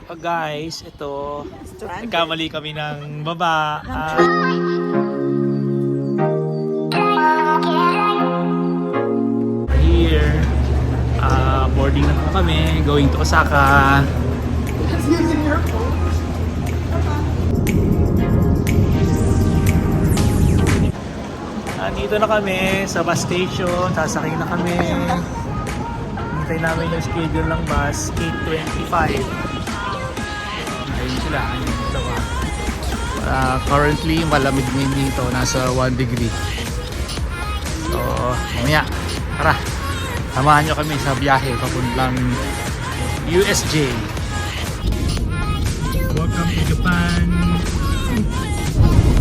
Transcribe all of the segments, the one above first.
Guys, ito, nagkamali kami ng baba. Here, boarding na po kami, going to Osaka. Nandito na kami sa bus station, sasakay na kami. Hintay namin yung schedule ng bus, 8:25. Ayun sila, ayun dito ba. Currently, malamig ngayon dito, nasa 1 degree. So, mamaya, tara, samahan nyo kami sa biyahe papuntang USJ. Welcome to Japan.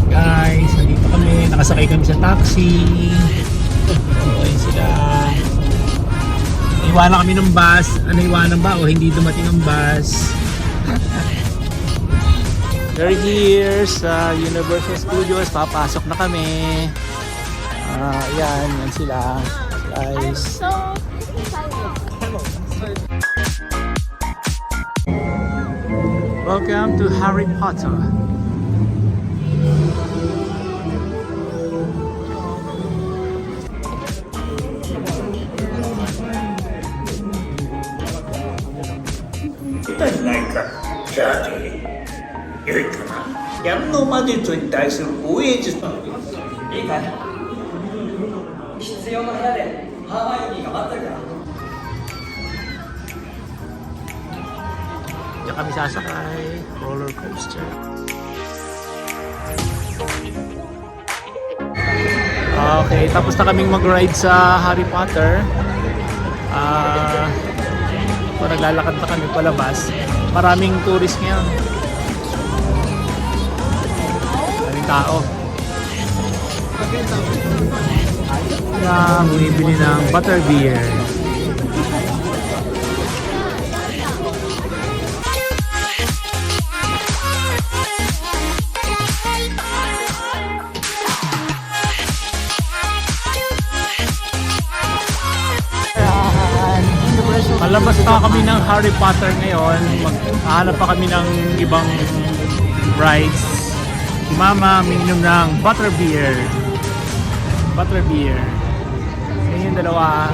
Guys, nandito kami, nakasakay kami sa taxi. Ayun sila. Naiwanan kami ng bus. Naiwanan ba o hindi dumating ang bus? We're here sa Universal Studios. Papasok na kami. Yan sila. Guys. Welcome to Harry Potter. Diyan kami sasakay, roller coaster. Okay, tapos na kaming mag-ride sa Harry Potter. Naglalakad na kami palabas. Maraming tourist ngayon. Maraming tao. Kaya bumibili ng butterbeer. Malabas pa kami ng Harry Potter ngayon. Maghahanap pa kami ng ibang rides. Si Mama minum ng butterbeer. Butterbeer. Yan yung dalawa.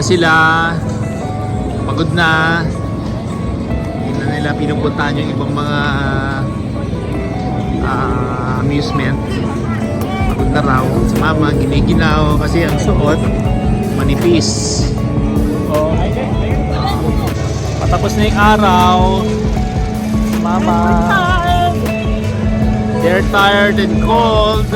Sila pagod na, hindi na nila pinupuntahan yung ibang mga amusement. Pagod na raw. Si Mama giniginaw kasi ang suot manipis. Patapos na yung araw. Si Mama, they're tired and cold.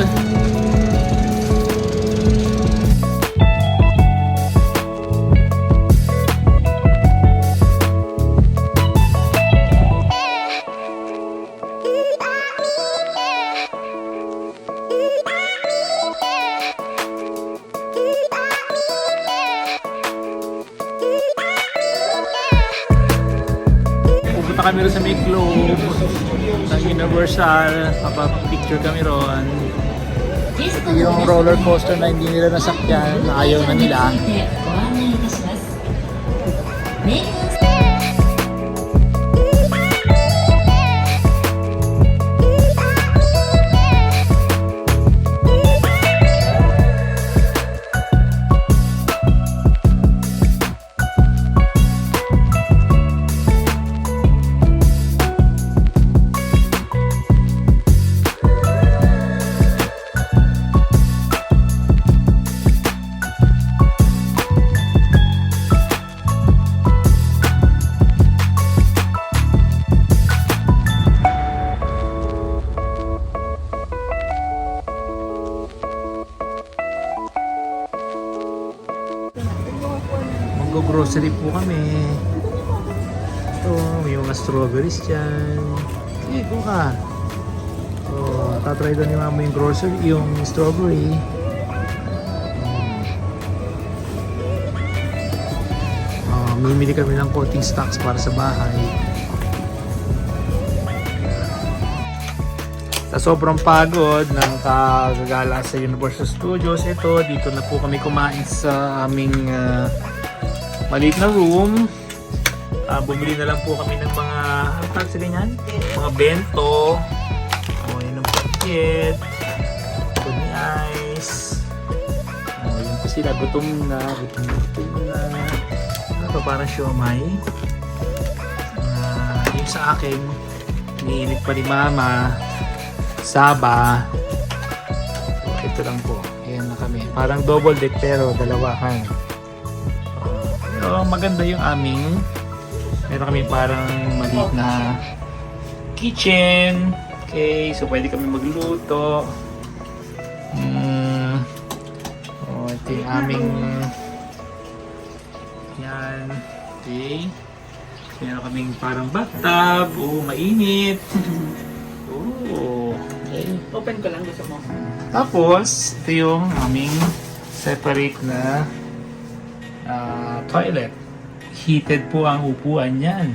Pupunta kami rin sa may globe sa Universal, picture kami ron. Ito yung roller coaster na hindi nila nasakyan, na ayaw na nila. grocery po kami. Ito, may mga strawberries dyan. Sige, go ka. So, tatry doon ni mama yung grocery, yung strawberry. Mimili kami ng konting stocks para sa bahay. Sa sobrang pagod ng kagagala sa Universal Studios, dito na po kami kumain sa aming maliit na room. Bumili na lang po kami ng mga, ano tawag sila niyan? Mga bento. Yun ang paket. Gutom ni Ice. Yun po sila, gutom na. Ito parang siomay. Yung sa akin, iniinit pa ni Mama. Saba. So, ito lang po. Ayan na kami. Parang double deck pero dalawahan. Pero maganda yung aming. Meron kami parang maliit na kitchen. Okay, so pwede kami magluto. Ito yung aming yan. Okay. Meron kaming parang bathtub. Mainit. Okay. Open ko lang, gusto mo. Tapos, ito yung aming separate na toilet. Heated po ang upuan yan.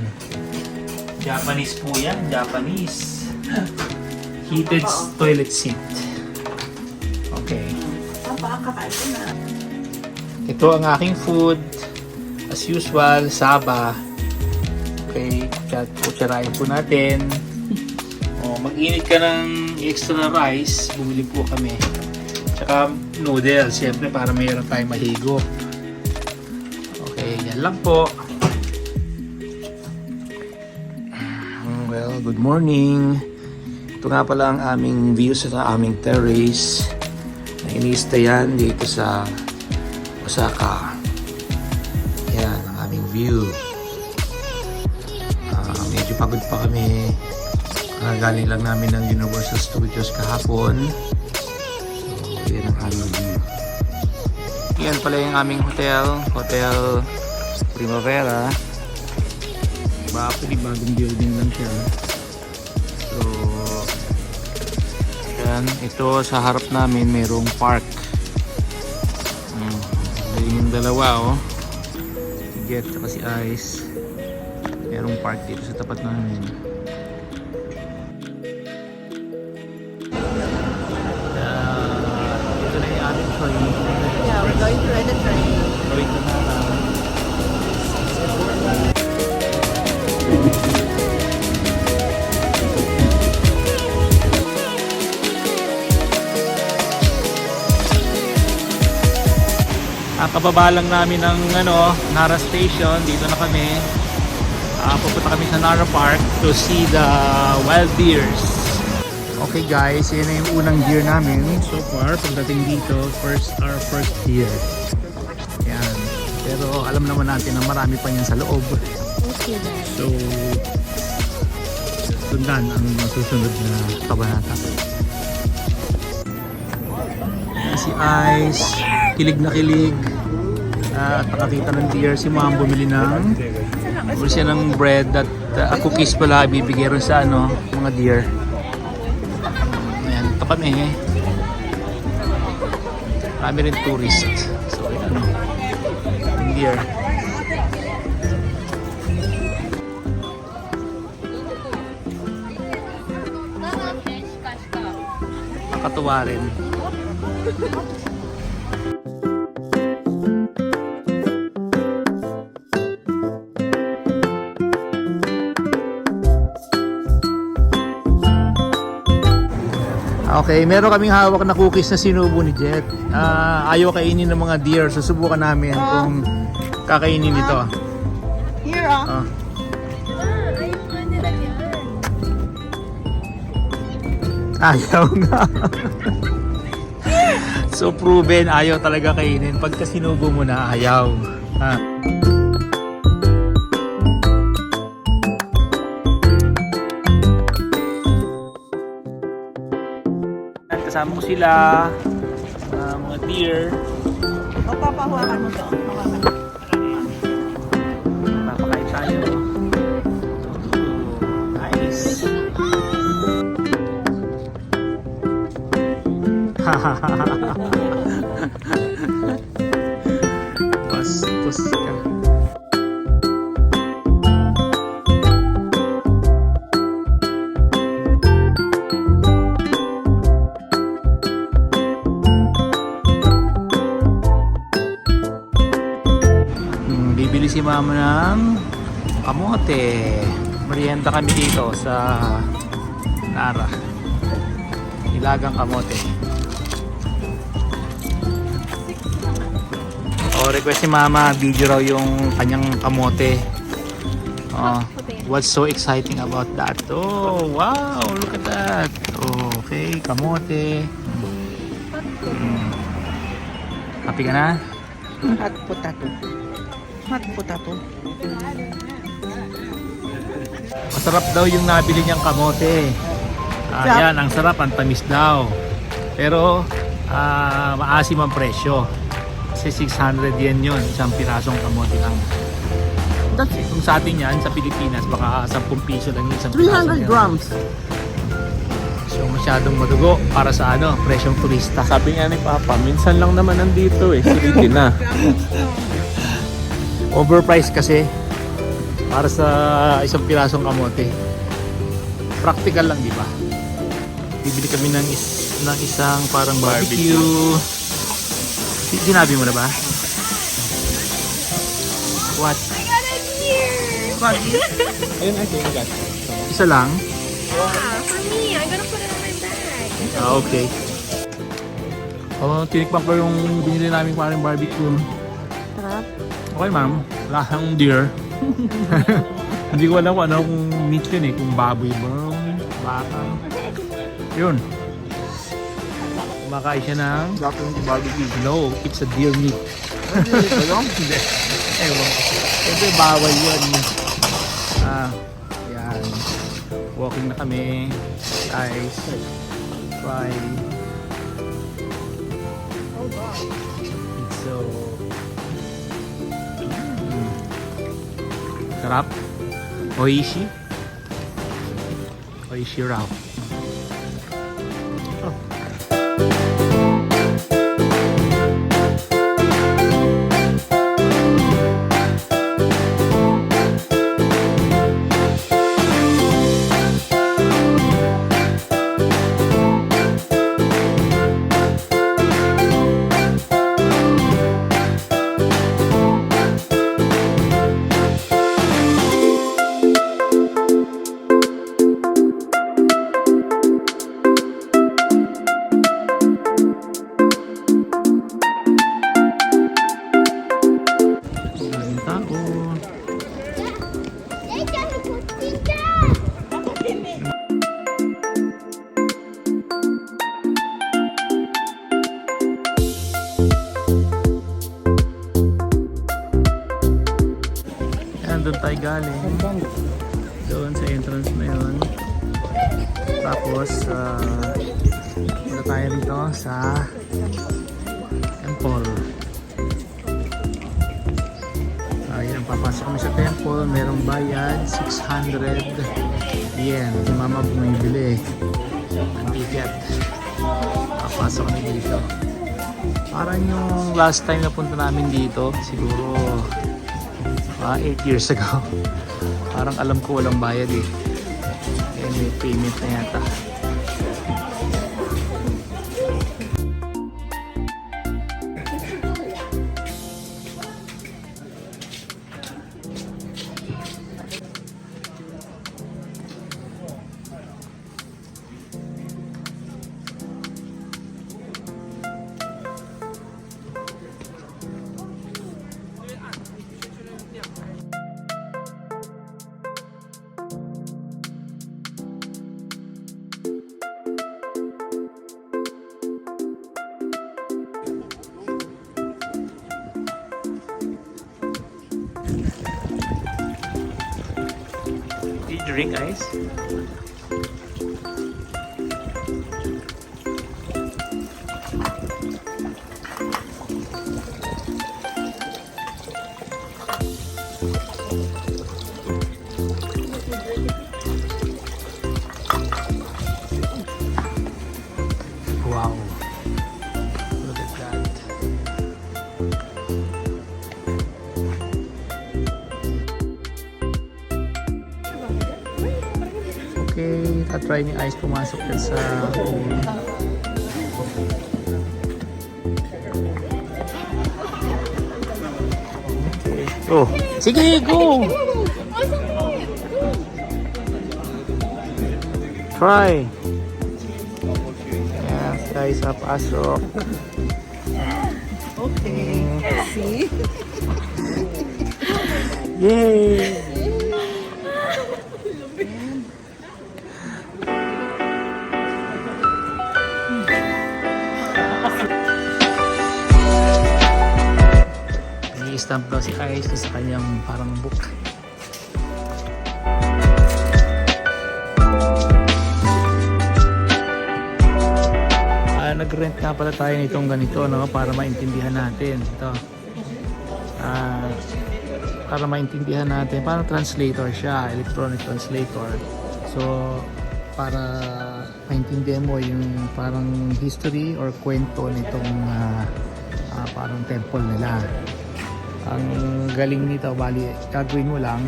Japanese po yan. Japanese. Heated toilet seat. Okay. Saan pa ang kakain ko na? Ito ang aking food. As usual, saba. Okay, kutsarain po natin. Mag-init ka ng extra rice, bumili po kami. Tsaka noodles, siyempre para mayroon tayong mahigo. Okay, yan lang po. Well, good morning. Ito nga pala ang aming view sa aming terrace. Na inistayan dito sa Osaka. Yan ang aming view. Medyo pagod pa kami. Galing lang namin ng Universal Studios kahapon. So, yan ang aming view. Yan pala yung aming hotel. Hotel Primavera. Actually, bagong building lang siya. So, yan. Ito sa harap namin mayroong park. Yung dalawa, si Jet at si Ice. Mayroong park dito sa tapat namin. Ito na yung aming train. Yeah, we're going to ride the train. Going to Nara. Kababa lang namin ng Nara Station. Dito na kami. Pupunta kami sa Nara Park to see the wild deers. Okay guys, yun na yung unang deer namin. So far, pagdating dito, our first deer. Yan. Pero alam naman natin na marami pa yan sa loob. Okay, then. So, sundan ang susunod na kabanata. Si Ice, kilig na kilig. At nakakita ng deer, si Mom bumili siya ng bread at cookies pala ibibigay rin sa mga deer. Ayan, ito kami marami rin tourist. So, deer. Nakatuwa rin. Okay, meron kaming hawak na cookies na sinubo ni Jet. Ayaw kainin ng mga deer. Susubukan namin kung kakainin ito. Here, Ayaw nga. So proven, ayaw talaga kainin. Pagka sinubo mo na, ayaw. Kasama ko sila, mga deer. Papahawakan mo to. Mama ng kamote. Merienda kami dito sa Nara. Ilagang kamote. Request ni Mama, video raw yung kanyang kamote. What's so exciting about that? Oh, wow, look at that. Okay, kamote. Happy ka na? Hot potato. Hot potato. Masarap daw yung nabili niyang kamote. Yan, ang sarap, ang tamis daw. Pero maasim ang presyo. Kasi 600 yen yun, isang pirasong kamote lang. That's it. Kung sa atin yan, sa Pilipinas, baka 10 piso lang yung isang piraso. 300 grams. So masyadong madugo para sa presyong turista. Sabi nga ni Papa, minsan lang naman nandito eh. Sige na. Overpriced kasi para sa isang pirasong kamote. Practical lang, di ba? Bibili kami ng isang parang barbecue. Sinabi mo na ba? What? What? Ayun, I think I got it. Isa lang? Yeah, for me. I'm gonna put it on my bag. Okay. Tinikman ko yung binili namin parang barbecue. Sarap. Okay ma'am, lasang deer. Hindi ko alam kung anong meat yun kung baboy ba, baka. Yun. Kumakain siya ng barbecue. No, it's a deer meat. Hindi. Ewan. Siyempre bawal yun. Yan. Walking na kami. Guys. Try. So, sarap. Oishi. Oishi raw. Doon tayo galing. Doon sa entrance na yun. Tapos, punta tayo dito sa temple. Ayan, papasok kami sa temple. Merong bayad, 600 yen. Si Mama bumibili ang ticket. Papasok kami dito. Parang yung last time na punta namin dito, siguro 8 years ago. Parang alam ko walang bayad may payment na yata. Did you drink ice? Wow. Look at that. Okay, try ni Ice pumasok yan sa pool. Okay. Oh, Sige, go! Try! Ayan, guys, pasok. Okay. See? Yay! I-stamp daw si Ice sa kanyang parang book. Nag-rent na pala tayo nitong ganito, no, para maintindihan natin ito. Para maintindihan natin, parang translator siya, electronic translator. So para maintindihan mo yung parang history or kwento nitong parang temple nila. Ang galing nito, bali gagawin mo lang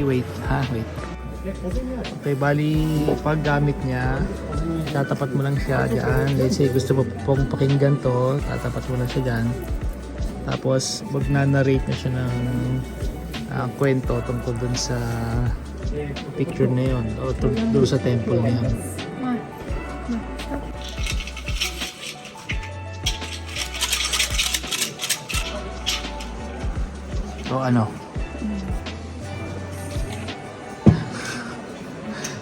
wait. Okay, bali paggamit niya, tatapat mo lang siya dyan. Let's say gusto mo pong pakinggan to, tatapat mo lang siya dyan. Tapos magnanarrate na siya ng kwento tungkol dun sa picture na yun o dun sa temple na yun. So ano?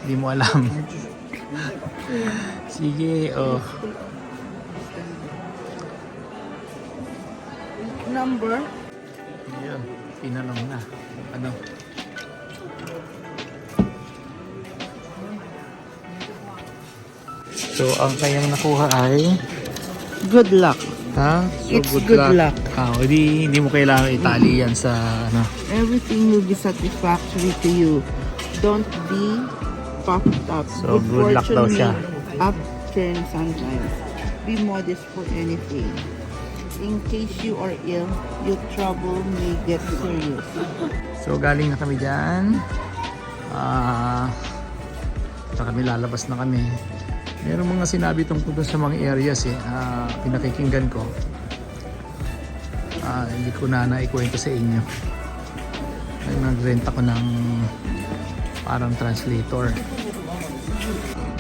Hindi mo alam. Sige, oh. Number? Yun, tinanong na. Ano? So, ang kanyang nakuha ay Good luck. ha? So, It's good luck. Hindi mo kailangan itali yan sa ano. Everything will be satisfactory to you. Don't be puffed up. So, good luck daw siya. may upturn sometimes. Be modest for anything. In case you are ill, your trouble may get serious. So, galing na kami dyan. Kami lalabas na kami. Merong mga sinabi tungkol doon sa mga areas pinakikinggan ko. Hindi ko na naikwento sa inyo. Nag-rent ako ng parang translator.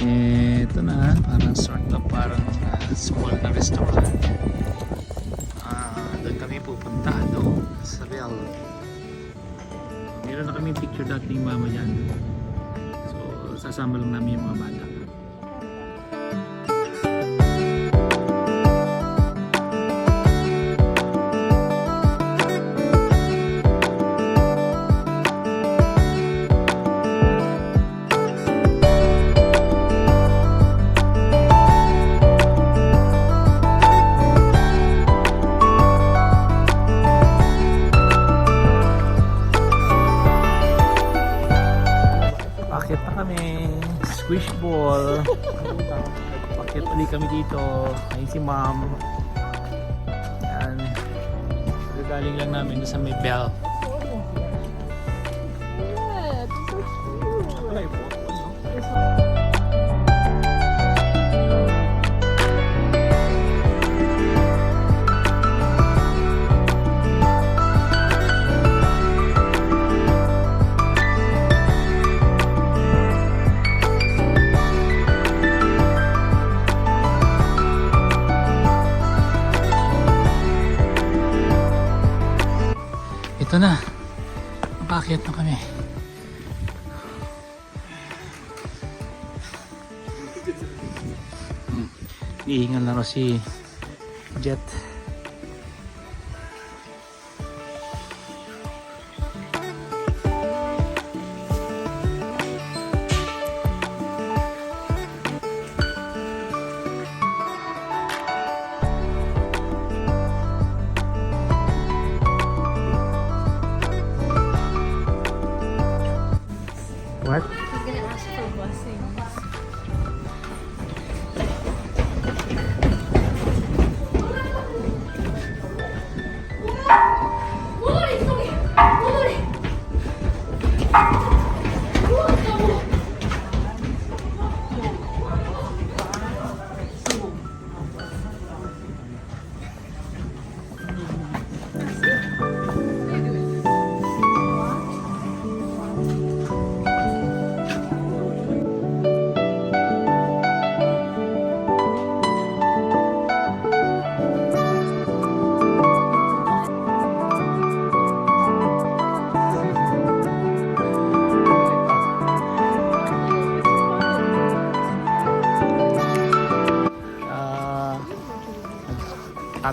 Ito na, parang sort of parang small na restaurant. Doon kami pupunta doon sa Bell. Meron na kami picture dati ng mama dyan. So, sasama lang namin yung mga bata. Pakit na kami, squish ball. Pakit ulit kami dito. Ayun si ma'am. Yan. Galing lang namin sa may bell. Ito na. Paakyat na kami. Iingal na rin si Jet. What? He's gonna ask for blessings.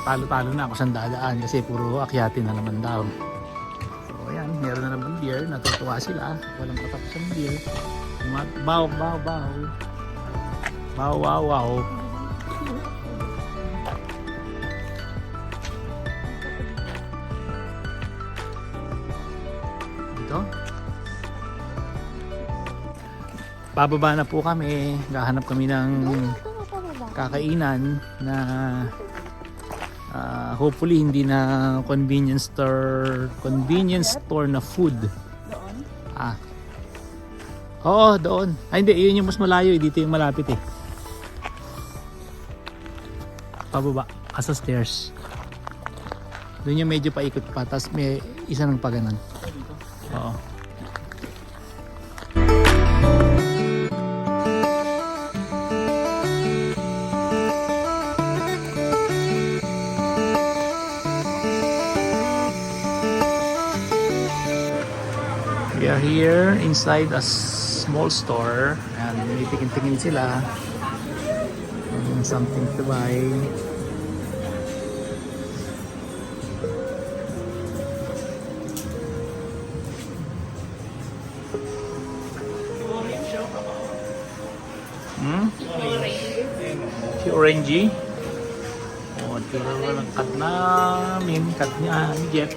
Natalo-talo na ako sa dadaan kasi puro akyatin na naman daw. So ayan, meron na naman beer. Natutuwa sila. Walang katapos beer. Baw, baw, baw. Baw, wow, wow. Dito. Bababa na po kami. Gahanap kami ng kakainan na hopefully hindi na convenience store na food. Doon? Oo, doon. Hindi, yun yung mas malayo, dito yung malapit eh. Pababa, sa stairs. Doon yung medyo paikot pa, tapos may isa ng paganan. Oo. We are here inside a small store and may tingin-tingin sila. Something to buy. Si Orangey. Oh, ito lang cut namin. Cut niya ni Jet.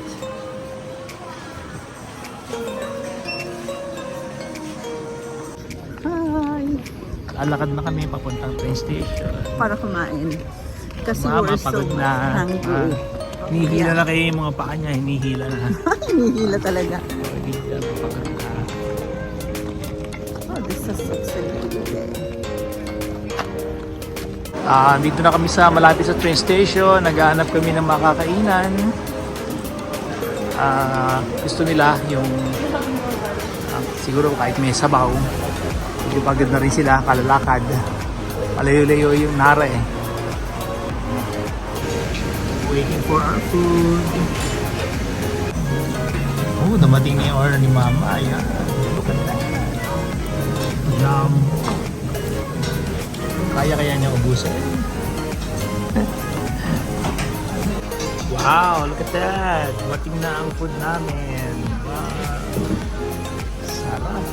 Alakad na kami papuntang train station. Para kumain. Kasi Mama, we're so pagod na. hungry. Hinihila na kayo yung mga paa niya. Hinihila na. Hinihila talaga. Hinihila na. Pagod na. Oh, this is such a good day. Dito na kami sa malapit sa train station. Naghahanap kami ng makakainan. Gusto nila yung siguro kahit may sabaw. Medyo pagod na rin sila, kalalakad. Palayo-layo yung nara eh. Waiting for our food. Oh, dumating na yung order ni Mama. Ayan. Look at that. Yum. Kaya niya ubusin. Wow, look at that. Dumating na ang food namin. Wow. Sarap.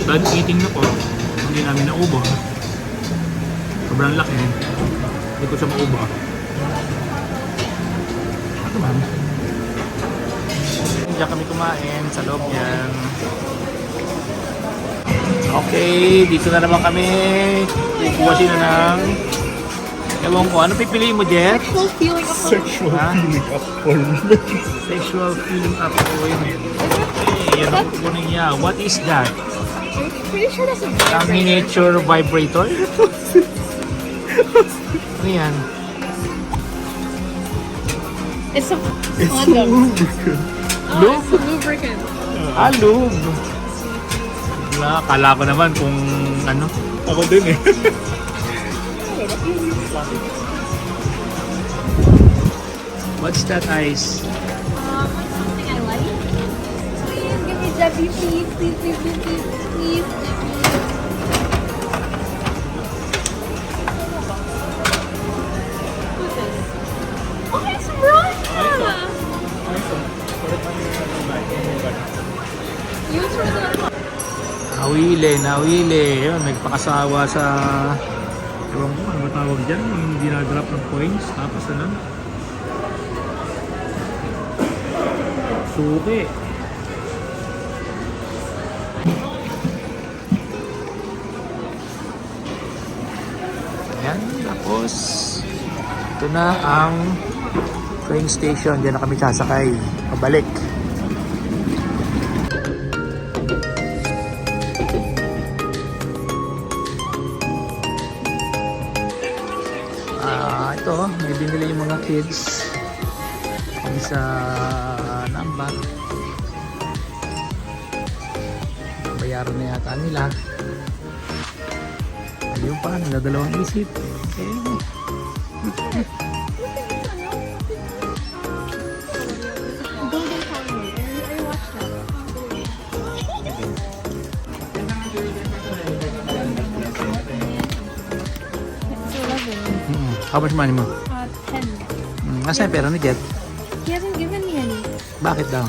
Bad eating na po, hindi namin naubo. Sobrang laki. Hindi ko siya maubo. Ito man. Diyan kami kumain sa loob yan. Okay, dito na naman kami. Kukuha sila ng... Ewan ko, ano pipiliin mo, Jet? Sexual feeling of porn. Sexual feeling up women. Okay, yan ang kukunin niya. What is that? Pretty sure that's a A miniature vibrator? Ano yan? It's a condom. Lube? It's a lubricant. Lube. Wala, akala ko naman kung ano. Ako din eh. What's that, Ice? Something I like. Please give me Jeffy, please, please, please, please, please, please, Jeffy. Who's this? Oh, it's Rana! Use for the Nawili. Yun, nagpakasawa sa... Ewan ko, ano tawag dyan? Yung dinadrop ng coins. Tapos ano? Suki. Ayan, tapos ito na ang train station. Diyan na kami sasakay. Pabalik. Ito, may binili yung mga kids. Kami sa Namba. Bayaran na yata nila. Ayun pa, nagdadalawang isip. Okay. Golden Colony. I watched that. How much money mo? 10. Asa yung pera ni Jet? He hasn't given me any. Bakit daw?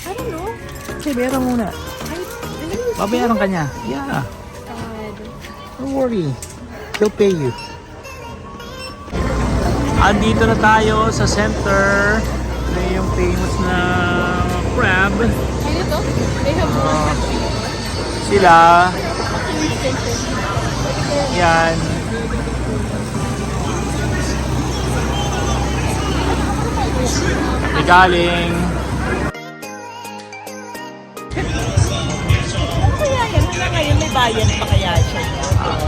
I don't know. Kasi bayaran muna. Babayaran ka niya. Yeah. God. Don't worry. He'll pay you. Andito na tayo sa center. Na yung famous na crab. Ay, ito? They have more. Sila. Yan. May galing. Kaya yan, hanggang ngayon may bayan pa kaya siya.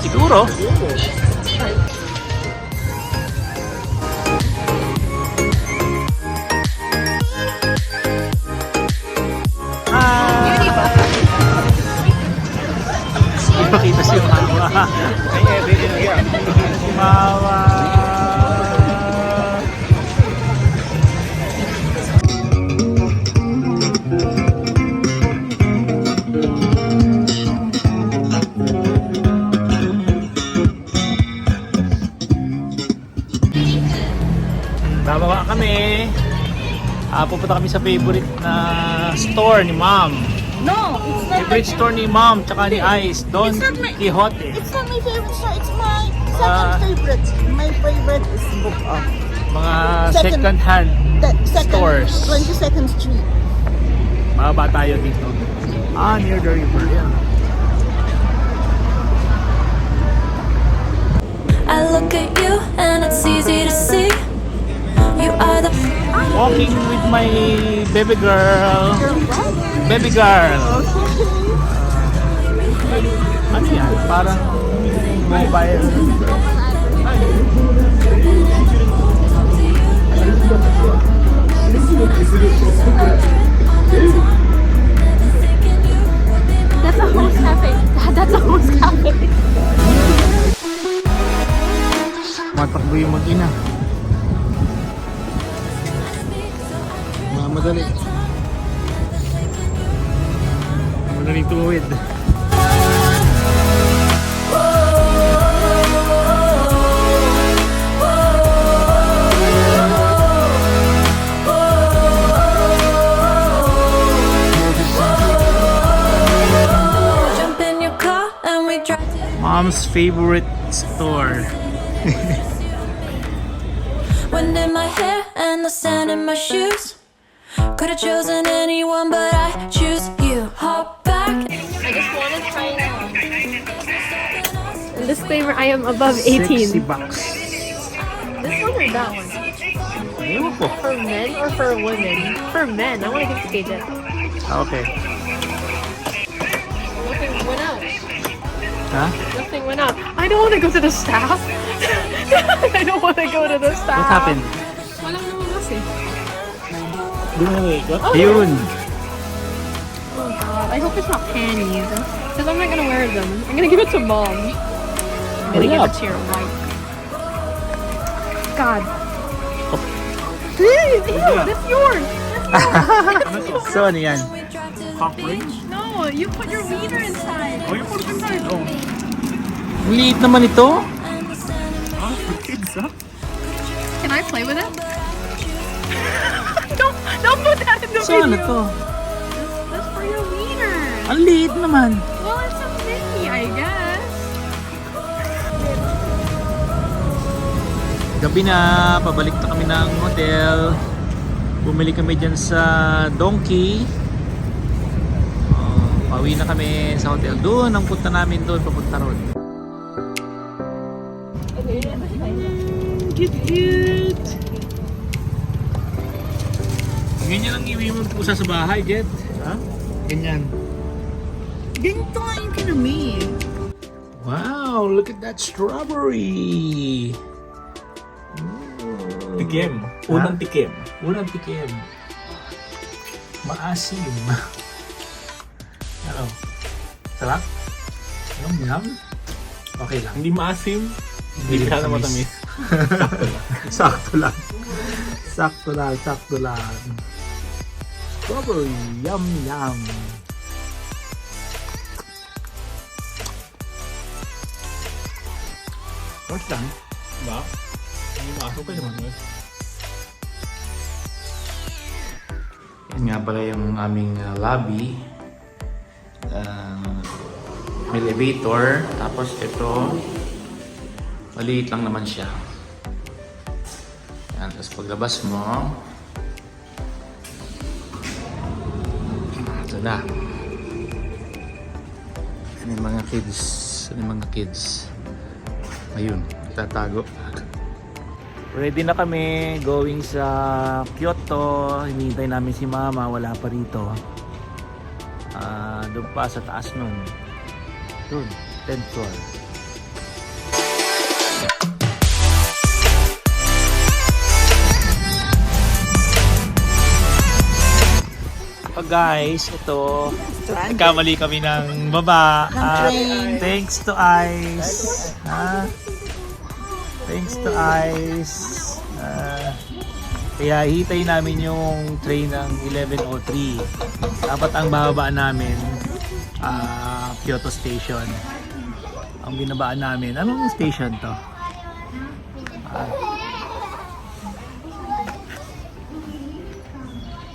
Siguro. Ipakita si Mama. Mama. Bababa kami. Pupunta kami sa favorite na store ni Mom. No, it's not. Favorite store ni Mom tsaka ni Ice, Don It's not my- Quixote. It's not my favorite store. It's my second favorite. My favorite is Book Off. Mga Second. second hand Second, stores. 22nd Street. Bababa tayo dito. Near the river. Yan. I look at you and it's easy to see you are the Walking with my baby girl. Baby girl. Ano yan? Parang mobile. That's a host cafe. That's a host cafe. Matakbo yung mag-ina. Madali. Madaling tuwid. jump in your car and we drive to Mom's favorite store. wind in my hair and the sand in my shoes. Could have chosen anyone, but I choose you. Hop back. I just want to try now. Disclaimer, I am above 18. $60. This one or that one? Ewan ko. For men or for women? For men. I want to get to skate it. Okay. Nothing went out. Ha? Nothing went out. I don't want to go to the staff. I don't want to go to the staff. What happened? Walang lumabas eh. Ayun. Oh god, I hope it's not panties. Because I'm not gonna wear them. I'm gonna give it to mom. I'm gonna give it to your wife. God. Ew, that's yours. So ano yan? We drive to the Cock beach. rings? No, you put your wiener inside. Oh, you put it inside. Oh. Ang liit naman ito. And the sand in my Kids, ha? Can I play with it? don't put that in the So ano video. to? That's for your wiener. Ang liit naman. Well, it's a mini, I guess. Gabi na, pabalik na kami ng hotel. Bumili kami dyan sa Donkey. Pauwi na kami sa hotel. Doon ang punta namin doon, papunta ron. Cute! Ganyan ang iwi mo pusa sa bahay, Jet. Ha? Ganyan. Ganito nga yung kinumi. Wow, look at that strawberry! Tikim. Unang tikim. Unang tikim. Maasim. Ano? Sarap? Yum, yum. Okay lang. Hindi maasim. Hindi ka na matamis. Sakto lang. Sakto lang. Sakto lang. Strawberry. Yum, yum. Works lang. Ba? Okay naman eh. Yan nga pala yung aming lobby. May elevator. Tapos ito, maliit lang naman siya. Yan, tapos paglabas mo, ito na. Yan yung mga kids. Yan yung mga kids. Ayun, tatago. Ready na kami going sa Kyoto. Hinihintay namin si Mama, wala pa rito. Doon pa sa taas nun. Doon, 10th floor. Oh guys, ito nagkamali kami ng baba. Thanks to Ice. Thanks to Ice. Kaya hitay namin yung train ng 11:03. Dapat ang bababa namin Kyoto Station. Ang binabaan namin, anong station to?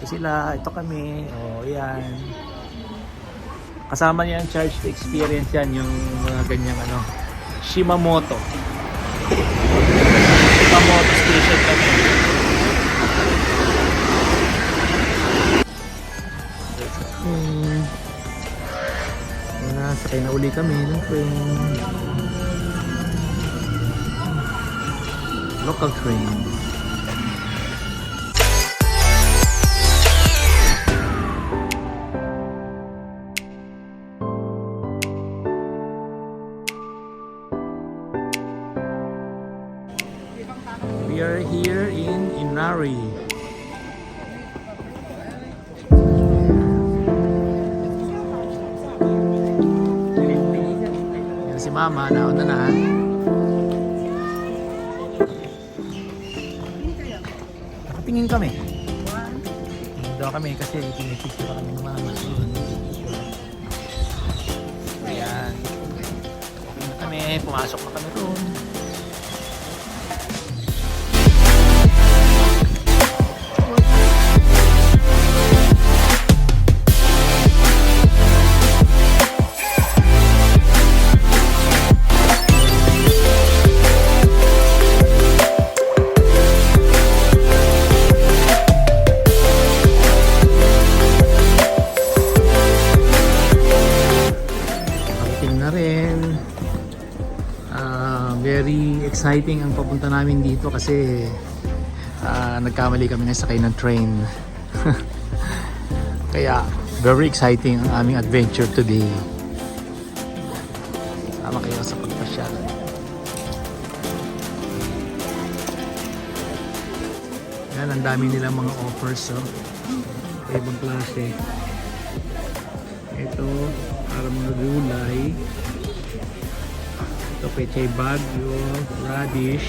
Sila, ito kami, yan. Kasama niya ang charge to experience yan, yung mga ganyang Shimamoto station kami. Sakay na uli kami ng train. Local train. We are here in Inari. Yan si Mama, nauna na. Nakatingin kami. Tingin daw kami kasi pinipicture kami ng Mama. Ayan. Tingin na kami, pumasok na kami doon. Very exciting ang papunta namin dito kasi nagkamali kami na sakay ng train. Kaya very exciting ang aming adventure today. Sama kayo sa pagpasyal. Yan, ang dami nilang mga offers. Ibang klase. Ito, para mga gulay. Ito, pechay bagyo, radish,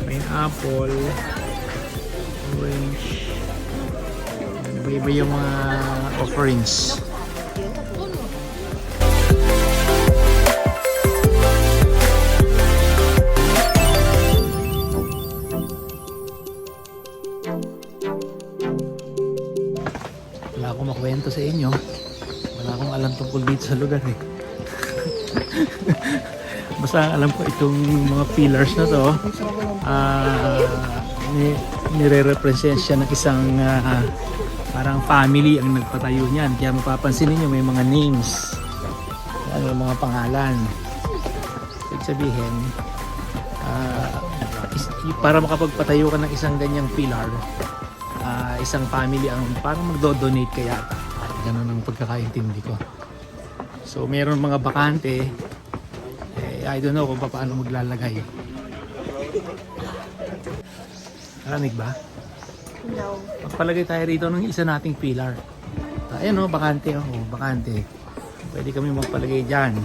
pineapple, orange. Iba-iba yung mga offerings. Wala akong makwento sa inyo. Wala akong alam tungkol dito sa lugar eh. Basta alam ko itong mga pillars na to nire-represent siya ng isang parang family ang nagpatayo niyan. Kaya mapapansin niyo may mga names. Yan, may mga pangalan. Ibig sabihin para makapagpatayo ka ng isang ganyang pillar, isang family ang parang magdo-donate kaya. Ganun ang pagkakaintindi ko. So meron mga bakante. I don't know kung paano maglalagay. Narinig ba? No. Magpalagay tayo rito ng isa nating pillar. Ayan bakante. Bakante. Pwede kami magpalagay dyan.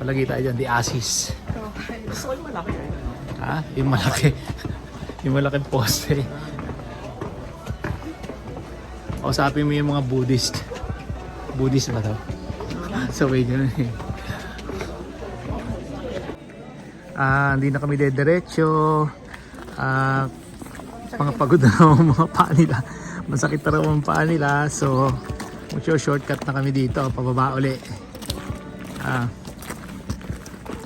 Palagay tayo dyan, the Asis. Gusto ko yung malaki. Yung malaki. Yung malaking poste. Kausapin mo yung mga Buddhist. Buddhist ba to? So may ganun eh. Hindi na kami dediretso. Mga pagod na raw ang mga paa nila. Masakit na raw ang paa nila. So, shortcut na kami dito. Pababa uli.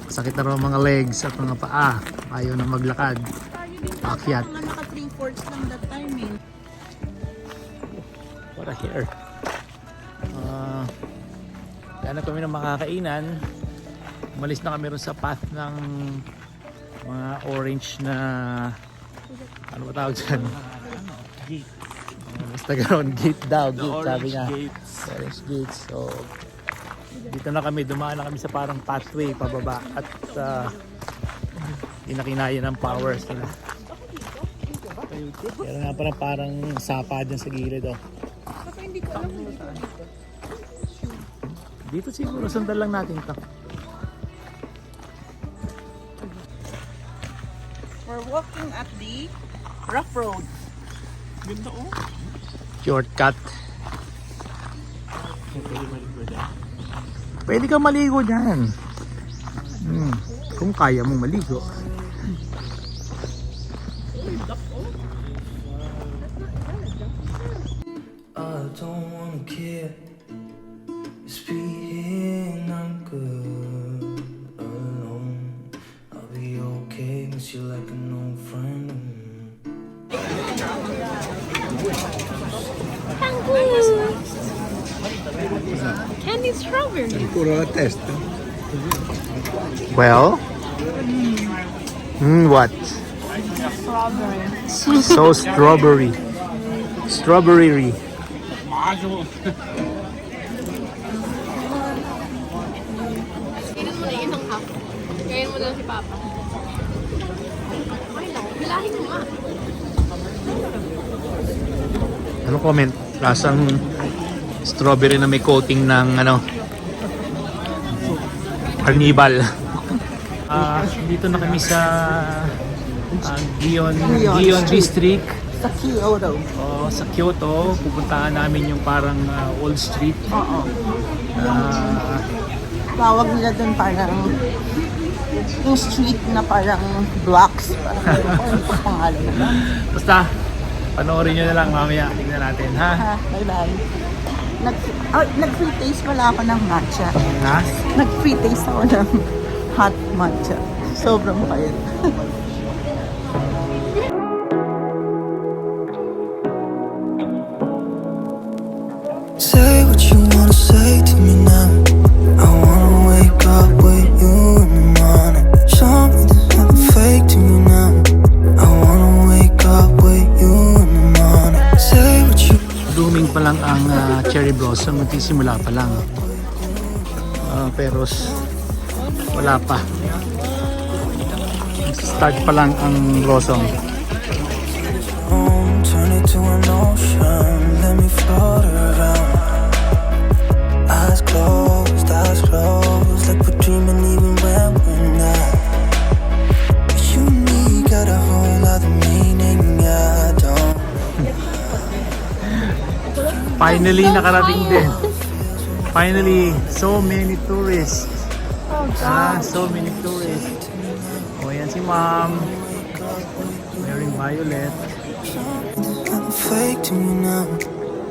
Masakit na raw ang mga legs at mga paa. Ayaw na maglakad. Paakyat. Naka 3/4 lang that time eh. What a hair. Kaya kami ng makakainan. Umalis na kami rin sa path ng mga orange na ano ba tawag dyan? Gate. Basta gano'n, gate daw. Gate, sabi niya. Orange gates. So, dito na kami, dumaan na kami sa parang pathway pababa at inakinaya ng powers nila. Pero nga parang sapa dyan sa gilid oh. Dito siguro, sundan lang natin ito. We're walking at the rough road. Ganda oh. Shortcut. Pwede kang maligo dyan. Kung kaya mong maligo. I don't wanna care. It's being I'm good alone. I'll be okay, miss you like an old friend. Candy strawberry. Well? What? So strawberry. Strawberry. Inan mo na inang half. Ngayon mo na si Papa. Ay, no. Bilahin mo nga. Ano comment? Lasang strawberry na may coating ng ano? Carnival. Dito na kami sa Gion District. Sa Kyoto. Sa Kyoto. Pupuntahan namin yung parang Old Street. Oo. Tawag nila doon parang yung street na parang blocks. Parang pangalan na. Basta, panoorin nyo na lang mamaya. Tingnan natin, ha? Bye-bye. Nag-free taste pala ako ng matcha. Ha? Nag-free taste ako ng hot matcha. Sobrang payat. Say what you wanna say to me now. I wanna wake up with you in the morning. Show me there's nothing fake to me now. I wanna wake up with you in the morning. Say what you Blooming pa lang ang cherry blossom. Magsisimula pa lang. Pero wala pa. Start pa lang ang blossom. turn it to an ocean. Let me float around. Eyes closed, like we're dreaming even when we're not. You and me got a whole other meaning I don't. Finally, nakarating din. Finally, so many tourists. So many tourists. Yan si Mom. Wearing violet. Nothing fake to me now.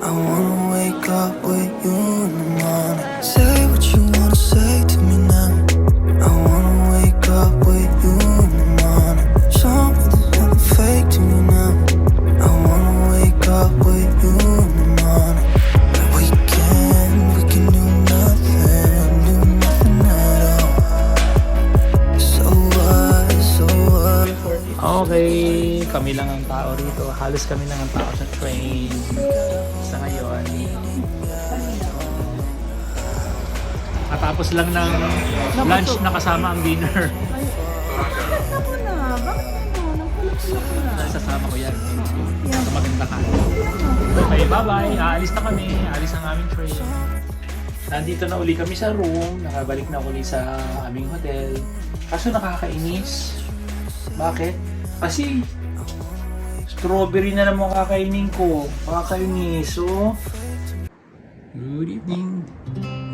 I wanna wake up with you in the morning. Say what you wanna say to me now. I wanna wake up with you in the morning. Show me there's nothing fake to me now. I wanna wake up with you in the morning. We can do nothing at all. So what? Okay, kami lang ang tao rito. Halos kami lang ang tao sa train. Sa ngayon. Katapos lang ng lunch na kasama ang dinner. Ako na. Bakit ano? Nagpulak-pulak na. Sasama ko yan. Sa maganda ka. Okay, bye-bye. Aalis na kami. Aalis ang aming train. Nandito na uli kami sa room. Nakabalik na uli sa aming hotel. Kaso nakakainis. Bakit? Kasi strawberry na naman kakainin ko. Kakainis. So, good evening.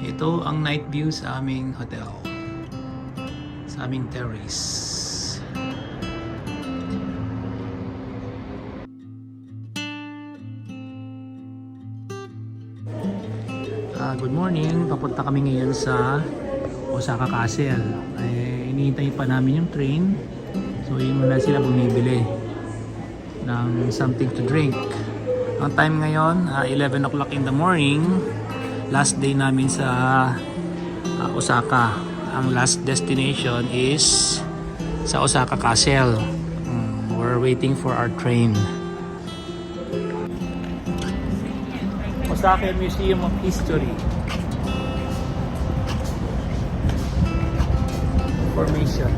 Ito ang night view sa aming hotel. Sa aming terrace. Good morning. Papunta kami ngayon sa Osaka Castle. Iniintay pa namin yung train. So yun muna sila bumibili ng something to drink. Ang time ngayon, 11 o'clock in the morning. Last day namin sa Osaka. Ang last destination is sa Osaka Castle. We're waiting for our train. Osaka Museum of History. Information.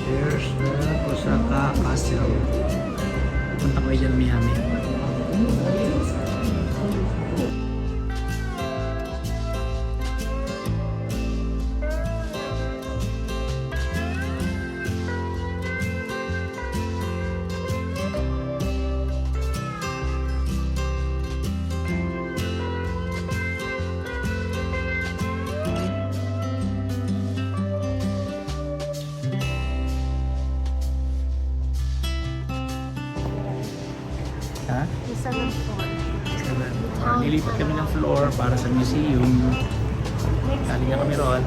There's the Osaka Castle. Punta ko dyan, Miami. Ha? The 7th floor. Nilipat kami ng floor para sa museum. Galing na kami ron.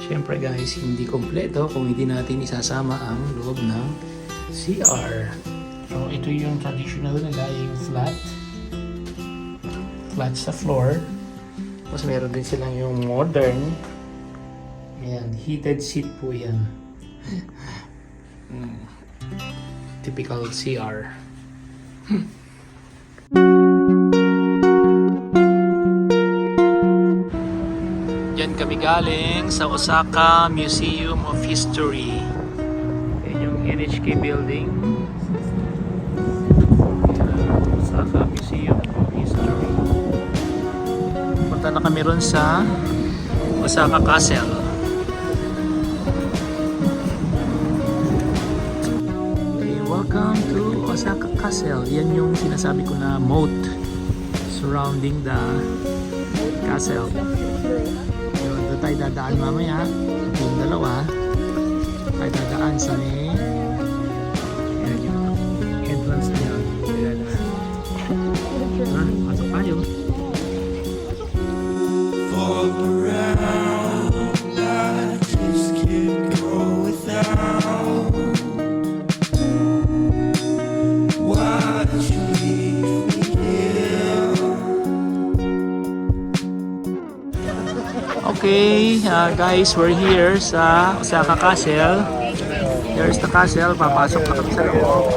Siyempre guys, hindi kompleto kung hindi natin isasama ang loob ng CR. So ito yung traditional nila, yung flat sa floor. Tapos meron din silang yung modern. Ayan, heated seat po yan. Typical CR. Diyan kami galing sa Osaka Museum of History. Yan yung NHK building. Osaka Museum of History. Punta na kami ron sa Osaka Castle. Okay, welcome to Osaka Castle. Yan yung sinasabi ko na moat surrounding the castle. Doon tayo dadaan mamaya. Yung dalawa tayo dadaan sa may entrance na yun. Pasok tayo. Fall around like this can't go without. Why did you leave me here? Okay, guys, we're here sa Osaka Castle. Here's the castle. Papasok na kami sa loob.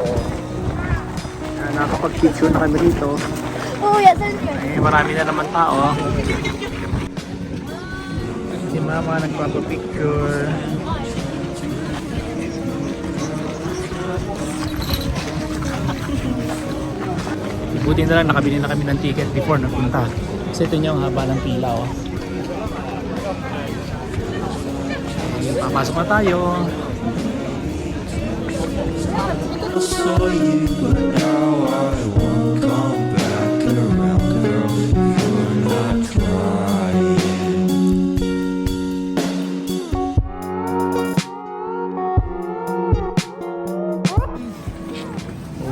Nakapag-picture na kami rito. Oh, yeah, that's Marami na naman tao. Si mama nagpapapicture. Buti na lang nakabili na kami ng ticket before nagpunta. Kasi ito niya ang haba ng pila. Oh. Papasok na tayo. I saw you, but now I won't come back around, girl. You're not trying.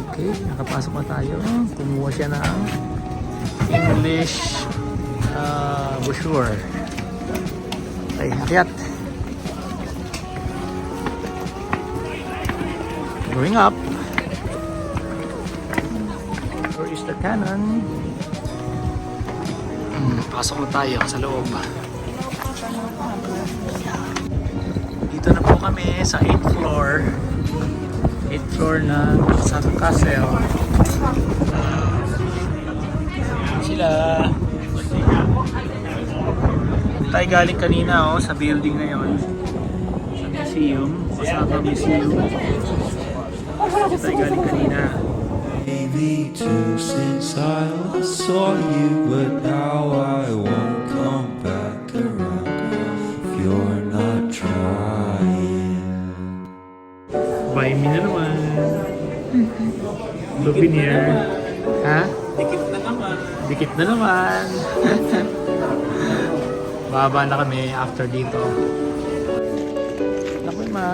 Okay, nakapasok na tayo. Kumuha siya ng English brochure. Okay, akyat. Going up. Where is the cannon? Pasok na tayo sa loob. Dito na po kami sa 8th floor. 8th floor ng Sun Castle. Sila. Tayo galing kanina sa building na yon, sa museum, Osaka Museum. Tayo galing kanina. Maybe too since I last saw you, but now I won't come back around if you're not trying. Buy me na naman. Souvenir. Ha? Dikit na naman. Baba na kami after dito. Naku ma.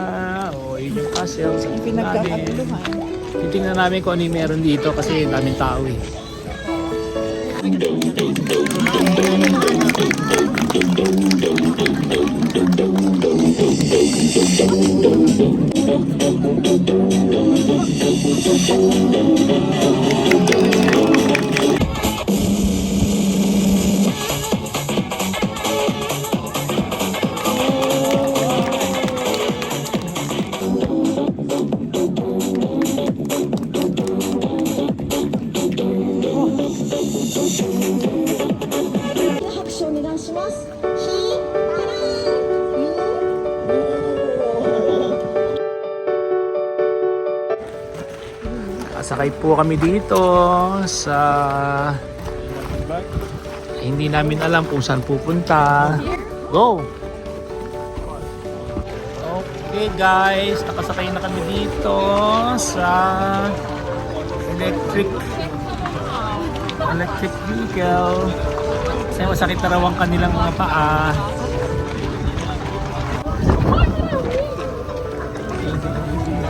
O, yun yung castle. Sa namin. Pinagkakaguluhan. Titingnan namin kung ano yung meron dito kasi daming tao eh. Sakay po kami dito sa hindi namin alam kung saan pupunta. Go! Okay guys, nakasakay na kami dito sa electric vehicle. Kasi masakit na raw ang kanilang mga paa.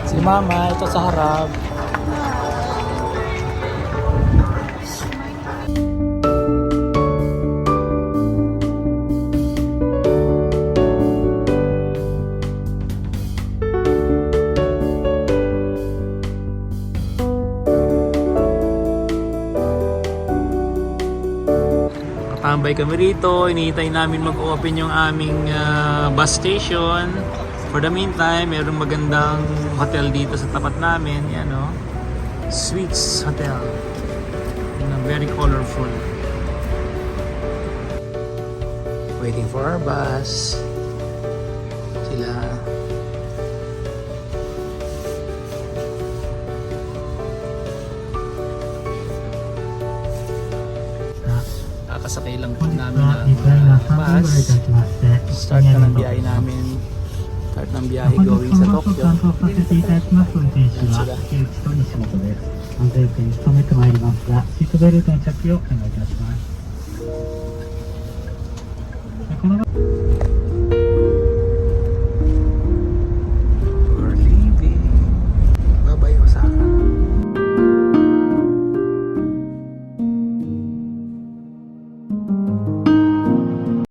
Si Mama, ito sa harap. Tambay kami rito, hinihintay namin mag-open yung aming bus station. For the meantime, mayroong magandang hotel dito sa tapat namin, yan o. Sweets Hotel. Very colorful. Waiting for our bus. Sila. Kakasakay lang po namin ng bus. Start na ng biyahe namin. Start ng biyahe going sa Tokyo. Yan sila. 安全運転に努めてまいりますが、シートベルトの着用をお願いいたします。この